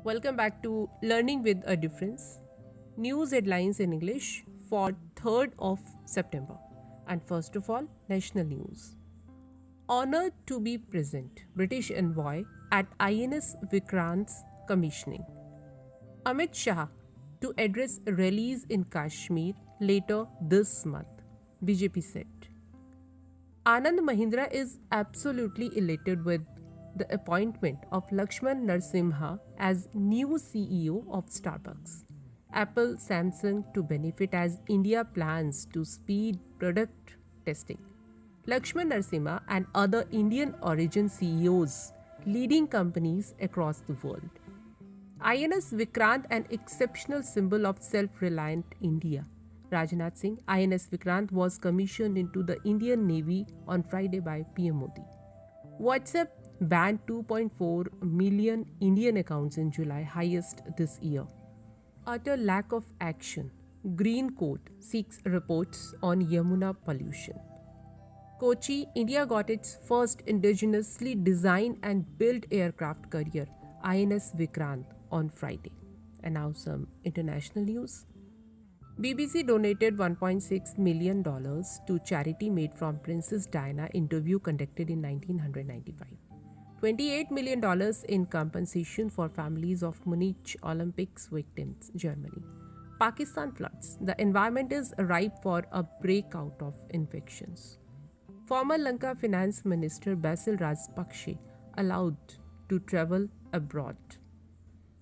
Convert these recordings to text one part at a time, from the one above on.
Welcome back to Learning with a Difference. News headlines in English for 3rd of September. And first of all, national news. Honored to be present, British envoy at INS VIKRANT'S commissioning. Amit Shah to address rallies in Kashmir later this month, BJP said. Anand Mahindra is absolutely elated with the appointment of Lakshman Narasimha as new CEO of Starbucks. Apple, Samsung to benefit as India plans to speed product testing. Lakshman Narasimha and other Indian origin CEOs leading companies across the world. INS Vikrant, an exceptional symbol of self-reliant India. Rajnath Singh, INS Vikrant was commissioned into the Indian Navy on Friday by PM Modi. WhatsApp banned 2.4 million Indian accounts in July, highest this year. Utter lack of action. Green Court seeks reports on Yamuna pollution. Kochi, India got its first indigenously designed and built aircraft carrier, INS Vikrant, on Friday. And now some international news. BBC donated $1.6 million to charity made from Princess Diana interview conducted in 1995. $28 million in compensation for families of Munich Olympics victims, Germany. Pakistan floods. The environment is ripe for a breakout of infections. Former Lanka Finance Minister Basil Rajpakshe allowed to travel abroad.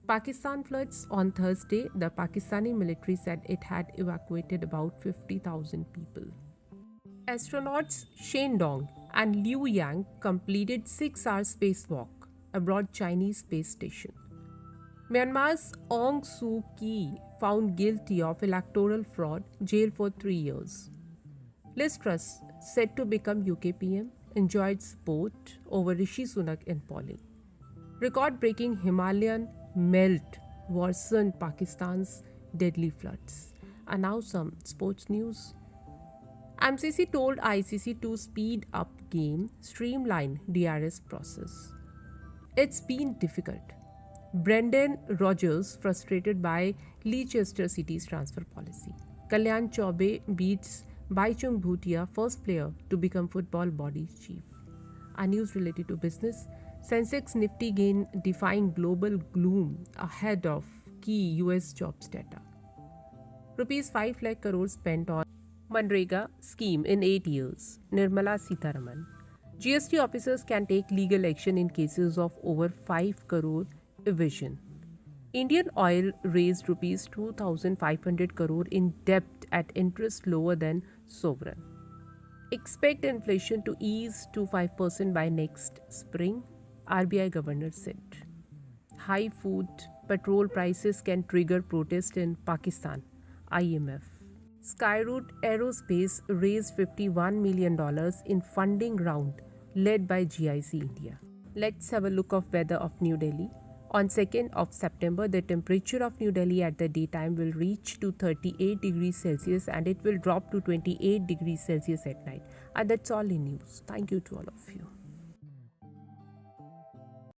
Pakistan floods. On Thursday, the Pakistani military said it had evacuated about 50,000 people. Astronauts Shen Dong and Liu Yang completed 6-hour spacewalk aboard Chinese space station. Myanmar's Aung Suu Kyi found guilty of electoral fraud, jail for 3 years. Liz Truss, set to become UK PM, enjoyed support over Rishi Sunak in polling. Record-breaking Himalayan melt worsened Pakistan's deadly floods. And now some sports news. MCC told ICC to speed up game, streamline DRS process. It's been difficult. Brendan Rodgers frustrated by Leicester City's transfer policy. Kalyan Chaube beats Baichung Bhutia, first player to become football body chief. A news related to business. Sensex Nifty gain defying global gloom ahead of key US jobs data. Rupees 5 lakh crore spent on Manrega scheme in 8 years. Nirmala Sitharaman. GST officers can take legal action in cases of over 5 crore evasion. Indian Oil raised rupees 2,500 crore in debt at interest lower than sovereign. Expect inflation to ease to 5% by next spring, RBI governor said. High food, petrol prices can trigger protest in Pakistan, IMF. Skyroot Aerospace raised $51 million in funding round led by GIC India. Let's have a look of weather of New Delhi. On 2nd of September, the temperature of New Delhi at the daytime will reach to 38 degrees Celsius and it will drop to 28 degrees Celsius at night. And that's all in news. Thank you to all of you.